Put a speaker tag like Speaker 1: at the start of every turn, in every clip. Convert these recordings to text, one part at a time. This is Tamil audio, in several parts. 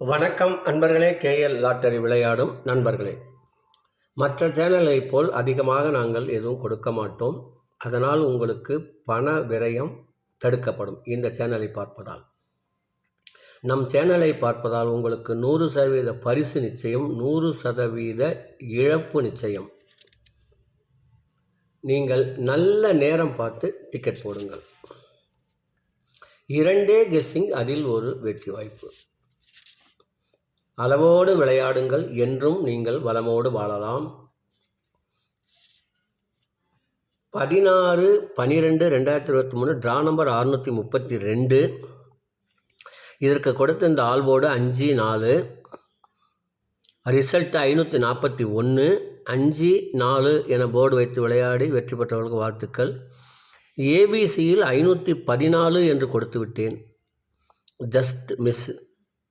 Speaker 1: வணக்கம் அன்பர்களே. கேஎல் லாட்டரி விளையாடும் நண்பர்களே, மற்ற சேனலை போல் அதிகமாக நாங்கள் எதுவும் கொடுக்க மாட்டோம். அதனால் உங்களுக்கு பண விரயம் தடுக்கப்படும். இந்த சேனலை பார்ப்பதால், நம் சேனலை பார்ப்பதால் உங்களுக்கு 100% பரிசு நிச்சயம், 100% இழப்பு நிச்சயம். நீங்கள் நல்ல நேரம் பார்த்து டிக்கெட் போடுங்கள். 2 கெஸ்ஸிங், அதில் ஒரு வெற்றி வாய்ப்பு. அளவோடு விளையாடுங்கள், என்றும் நீங்கள் வளமோடு வாழலாம். 16/12/2023 ட்ரா நம்பர் 632. இதற்கு கொடுத்த இந்த ஆல்போர்டு 5-4, ரிசல்ட் 541. 5-4 என போர்டு வைத்து விளையாடி வெற்றி பெற்றவர்களுக்கு வாழ்த்துக்கள். ஏபிசியில் 514 என்று கொடுத்து விட்டேன், ஜஸ்ட் மிஸ்.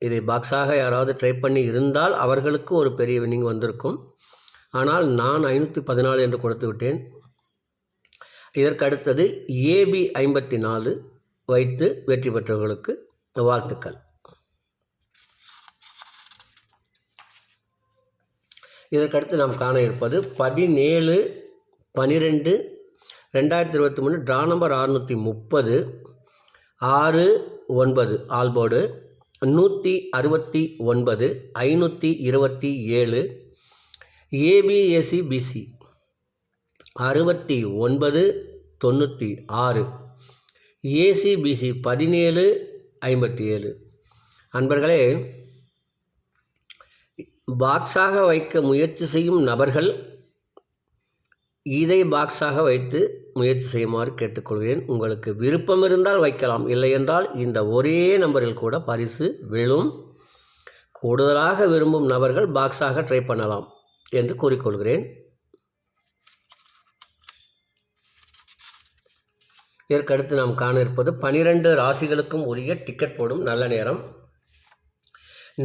Speaker 1: இதை பாக்ஸாக யாராவது ட்ரை பண்ணி இருந்தால் அவர்களுக்கு ஒரு பெரிய வின்னிங் வந்திருக்கும். ஆனால் நான் 514 என்று கொடுத்து விட்டேன். இதற்கு அடுத்தது ஏபி 54 வைத்து வெற்றி பெற்றவர்களுக்கு வாழ்த்துக்கள். இதற்கடுத்து நாம் காண இருப்பது 17/12/2023 ட்ரா நம்பர் 630. 6-9 ஆல்போர்டு 169, 527. ஏபிஎஸ்சிபிசி 69, 96. ஏசிபிசி 17, 57. அன்பர்களே, பாக்ஸாக வைக்க முயற்சி செய்யும் நபர்கள் இதை பாக்ஸாக வைத்து முயற்சி செய்யுமாறு கேட்டுக்கொள்கிறேன். உங்களுக்கு விருப்பம் இருந்தால் வைக்கலாம், இல்லை என்றால் இந்த ஒரே நம்பரில் கூட பரிசு விழும். கூடுதலாக விரும்பும் நபர்கள் பாக்ஸாக ட்ரை பண்ணலாம் என்று கூறிக்கொள்கிறேன். இதற்கடுத்து நாம் காண இருப்பது 12 ராசிகளுக்கும் உரிய டிக்கெட் போடும் நல்ல நேரம்.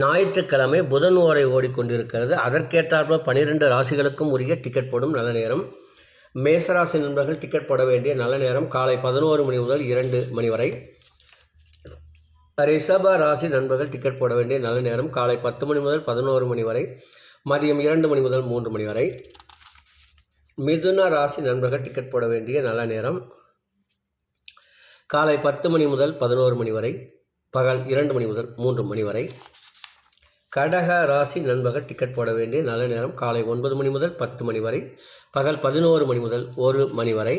Speaker 1: ஞாயிற்றுக்கிழமை புதன் ஓரை ஓடிக்கொண்டிருக்கிறது. அதற்கேற்றாற்போல் 12 ராசிகளுக்கும் உரிய டிக்கெட் போடும் நல்ல நேரம். மேசராசி நண்பர்கள் டிக்கெட் போட வேண்டிய நல்ல நேரம் காலை 11 மணி முதல் 2 மணி வரை. ரிஷப ராசி நண்பர்கள் டிக்கெட் போட வேண்டிய நல்ல நேரம் காலை 10 மணி முதல் 11 மணி வரை, மதியம் 2 மணி முதல் 3 மணி வரை. மிதுன ராசி நண்பர்கள் டிக்கெட் போட வேண்டிய நல்ல நேரம் காலை 10 மணி முதல் 11 மணி வரை, பகல் 2 மணி முதல் 3 மணி வரை. கடக ராசி நண்பர்கள் டிக்கெட் போட வேண்டிய நல்ல நேரம் காலை 9 மணி முதல் 10 மணி வரை, பகல் 11 மணி முதல் 1 மணி வரை.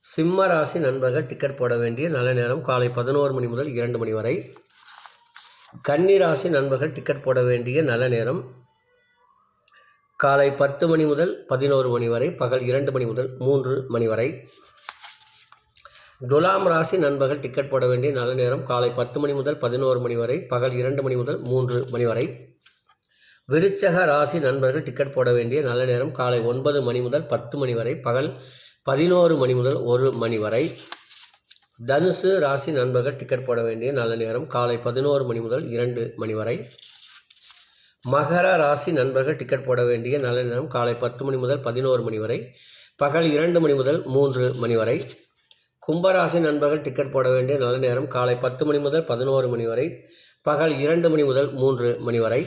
Speaker 1: சிம்ம ராசி நண்பர்கள் டிக்கெட் போட வேண்டிய நல்ல நேரம் காலை 11 மணி முதல் 2 மணி வரை. கன்னி ராசி நண்பர்கள் டிக்கெட் போட வேண்டிய நல்ல நேரம் காலை 10 மணி முதல் 11 மணி வரை, பகல் 2 மணி முதல் 3 மணி வரை. துலாம் ராசி நண்பர்கள் டிக்கெட் போட வேண்டிய நல்ல நேரம் காலை 10 மணி முதல் 11 மணி வரை, பகல் 2 மணி முதல் 3 மணி வரை. விருச்சக ராசி நண்பர்கள் டிக்கெட் போட வேண்டிய நல்ல நேரம் காலை 9 மணி முதல் 10 மணி வரை, பகல் 11 மணி முதல் 1 மணி வரை. தனுசு ராசி நண்பர்கள் டிக்கெட் போட வேண்டிய நல்ல நேரம் காலை 11 மணி முதல் 2 மணி வரை. மகர ராசி நண்பர்கள் டிக்கெட் போட வேண்டிய நல்ல நேரம் காலை 10 மணி முதல் 11 மணி வரை, பகல் 2 மணி முதல் 3 மணி வரை. கும்பராசி நண்பர்கள் டிக்கெட் போட வேண்டிய நல்ல நேரம் காலை 10 மணி முதல் 11 மணி வரை, பகல் 2 மணி முதல் 3 மணி வரை.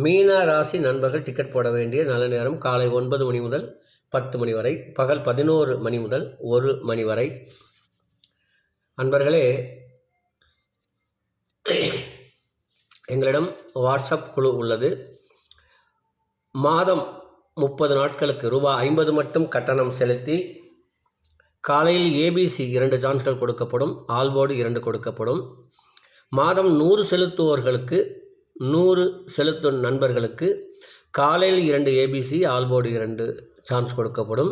Speaker 1: மீன ராசி நண்பர்கள் டிக்கெட் போட வேண்டிய நல்ல நேரம் காலை 9 மணி முதல் 10 மணி வரை, பகல் 11 மணி முதல் 1 மணி வரை. அன்பர்களே, எங்களிடம் வாட்ஸ்அப் குழு உள்ளது. மாதம் 30 நாட்களுக்கு ரூபாய் 50 மட்டும் கட்டணம் செலுத்தி காலையில் ஏபிசி 2 சான்ஸ்கள் கொடுக்கப்படும், ஆல்போர்டு 2 கொடுக்கப்படும். மாதம் 100 செலுத்துவோர்களுக்கு, 100 செலுத்தும் நண்பர்களுக்கு காலையில் 2 ஏபிசி, ஆல்போர்டு 2 சான்ஸ் கொடுக்கப்படும்.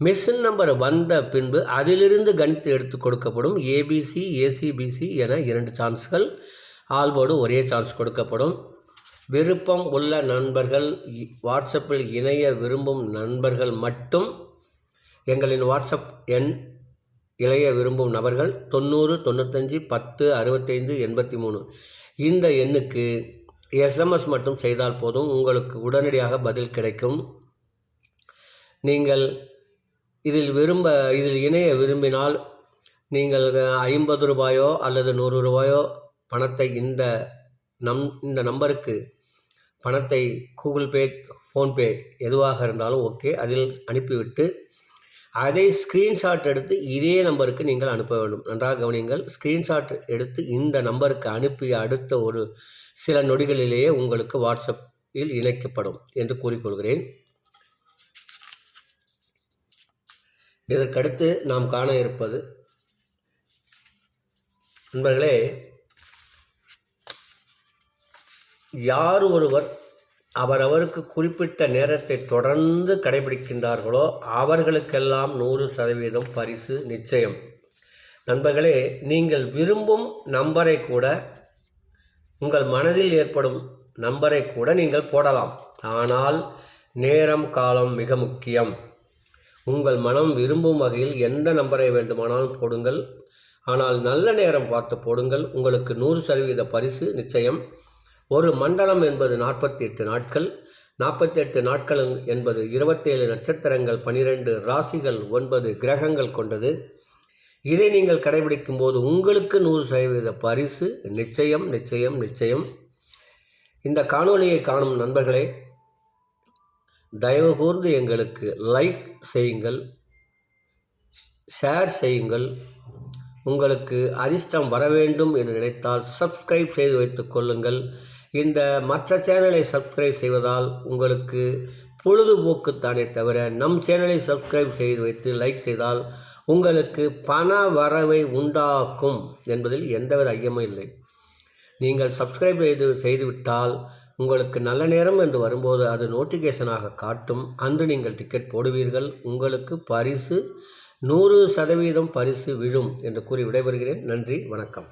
Speaker 1: மிஷின் நம்பர் வந்த பின்பு அதிலிருந்து கணித்து எடுத்து கொடுக்கப்படும். ஏபிசி, ஏசிபிசி என 2 சான்ஸ்கள், ஆல்போர்டு ஒரே சான்ஸ் கொடுக்கப்படும். விருப்பம் உள்ள நண்பர்கள், வாட்ஸ்அப்பில் இணைய விரும்பும் நண்பர்கள் மட்டும் எங்களின் வாட்ஸ்அப் எண் இளைய விரும்பும் நபர்கள் 90 95 10 65 83 இந்த எண்ணுக்கு எஸ்எம்எஸ் மட்டும் செய்தால் போதும், உங்களுக்கு உடனடியாக பதில் கிடைக்கும். நீங்கள் இதில் இணைய விரும்பினால் நீங்கள் 50 ரூபாயோ அல்லது 100 ரூபாயோ பணத்தை இந்த நம்பருக்கு பணத்தை கூகுள் பே, ஃபோன்பே எதுவாக இருந்தாலும் ஓகே, அதில் அனுப்பிவிட்டு அதை ஸ்க்ரீன்ஷாட் எடுத்து இதே நம்பருக்கு நீங்கள் அனுப்ப வேண்டும். நன்றாக கவனியுங்கள். ஸ்க்ரீன்ஷாட் எடுத்து இந்த நம்பருக்கு அனுப்பிய அடுத்த ஒரு சில நொடிகளிலேயே உங்களுக்கு வாட்ஸ்அப்பில் இணைக்கப்படும் என்று கூறிக்கொள்கிறேன். இதற்கடுத்து நாம் காண இருப்பது, நண்பர்களே, யார் ஒருவர் அவரவருக்கு குறிப்பிட்ட நேரத்தை தொடர்ந்து கடைபிடிக்கின்றார்களோ அவர்களுக்கெல்லாம் 100% பரிசு நிச்சயம். நண்பர்களே, நீங்கள் விரும்பும் நம்பரை கூட, உங்கள் மனதில் ஏற்படும் நம்பரை கூட நீங்கள் போடலாம். ஆனால் நேரம் காலம் மிக முக்கியம். உங்கள் மனம் விரும்பும் வகையில் எந்த நம்பரை வேண்டுமானாலும் போடுங்கள். ஆனால் நல்ல நேரம் பார்த்து போடுங்கள். உங்களுக்கு 100% பரிசு நிச்சயம். ஒரு மண்டலம் என்பது 48 நாட்கள். 48 நாட்கள் என்பது 27 நட்சத்திரங்கள், 12 ராசிகள், 9 கிரகங்கள் கொண்டது. இதை நீங்கள் கடைபிடிக்கும் போது உங்களுக்கு 100% பரிசு நிச்சயம் நிச்சயம் நிச்சயம். இந்த காணொளியை காணும் நண்பர்களே, தயவு கூர்ந்து எங்களுக்கு லைக் செய்யுங்கள், ஷேர் செய்யுங்கள். உங்களுக்கு அதிர்ஷ்டம் வர வேண்டும் என்று நினைத்தால் சப்ஸ்கிரைப் செய்து வைத்துக் கொள்ளுங்கள். இந்த மற்ற சேனலை சப்ஸ்கிரைப் செய்வதால் உங்களுக்கு பொழுதுபோக்குத்தானே தவிர நம் சேனலை சப்ஸ்கிரைப் செய்து வைத்து லைக் செய்தால் உங்களுக்கு பண வரவை உண்டாக்கும் என்பதில் எந்தவித ஐயமும் இல்லை. நீங்கள் சப்ஸ்கிரைப் செய்துவிட்டால் உங்களுக்கு நல்ல நேரம் என்று வரும்போது அது நோட்டிஃபிகேஷனாக காட்டும். அன்று நீங்கள் டிக்கெட் போடுவீர்கள். உங்களுக்கு பரிசு 100% பரிசு விழும் என்று கூறி விடைபெறுகிறேன். நன்றி, வணக்கம்.